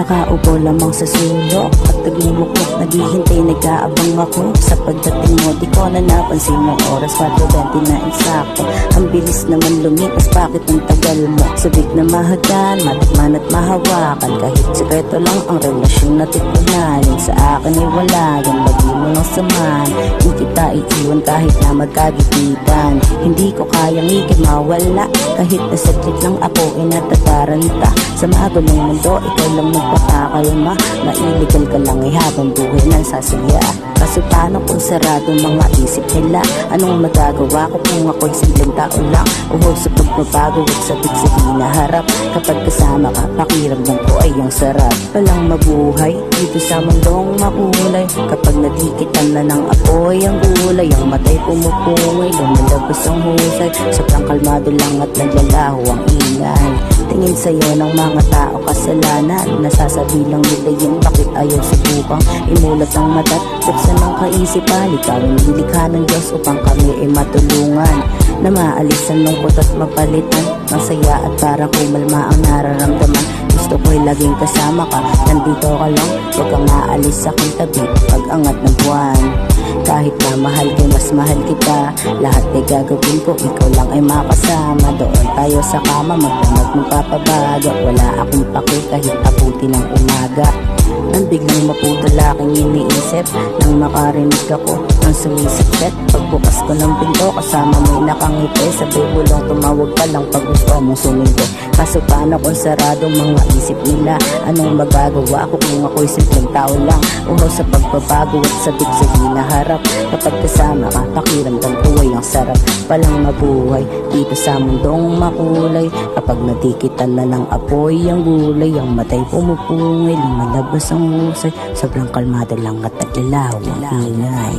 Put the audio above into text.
Nakaupo lamang sa sulok at nagmumuklok, naghihintay, nag-aabang ako sa pagdating mo. Di ko na napansin ang oras, 4:20 na eksakto. Ang bilis naman lumipas, bakit ang tagal mo? Sabik na mahagan, matikman at mahawakan. Kahit sekreto lang ang relasyon na tipunanin, sa akin ay wala yan, lagi mo nang samahan. Di kita iiwan kahit na magkagipitan. Hindi ko kayang mawala, kahit na saglit lang ako ay natataranta. Sa magulong mundo, ikaw lang magpapakalma. Mailigal ka lang ay habang buhay nang sasaya. Kaso paano kung sarado mga isip nila? Anong magagawa ko kung ako'y simpleng tao lang? Uhod sa pagbabago at sabik sa hinaharap. Kapag kasama ka, pakiramdam ko ay ang sarap. Walang mabuhay dito sa mundong makulay. Kapag nadikitan na ng apoy ang gulay, ang matay pumupungay, lumalabas ang husay. Sobrang kalmado lang at naglalaho ang ingay. Tingin sa'yo ng mga tao kasalanan, nasasabi lang nila yun, bakit ayaw subukang imulat ang mata't buksan ng kaisipan. Ikaw ang nilikha ng Diyos upang kami ay matulungan, na maalis ang lungkot at mapalitan ng saya at parang kumalma ang nararamdaman. Gusto ko'y laging kasama ka, nandito ka lang, huwag kang maalis sa aking tabi pag-angat ng buwan. Kahit na mahal ko, mas mahal kita. Lahat ay gagawin ko, ikaw lang ay makasama. Doon tayo sa kama, magdamag magpapabaga. Wala akong paki kahit abuti ng umaga. Nang biglang maputol aking iniisip, nang makarinig ako ng sumisikset. Pagbukas ko ng pinto, kasama mo'y nakangiti. Sabay bulong, tumawag ka lang pag gusto mong sumindi. Kaso paano kung sarado mga isip nila? Anong magagawa ko kung ako'y simpleng tao lang? Uhaw sa pagbabago at sabik sa hinaharap. Kapag kasama ka, pakiramdam ko ay ang sarap. Palang mabuhay dito sa mundong makulay. Kapag natikitan na ng apoy ang gulay, ang matay pumupungay, lumalabas ang husay. Sobrang kalmado lang at naglalaw ang ingay.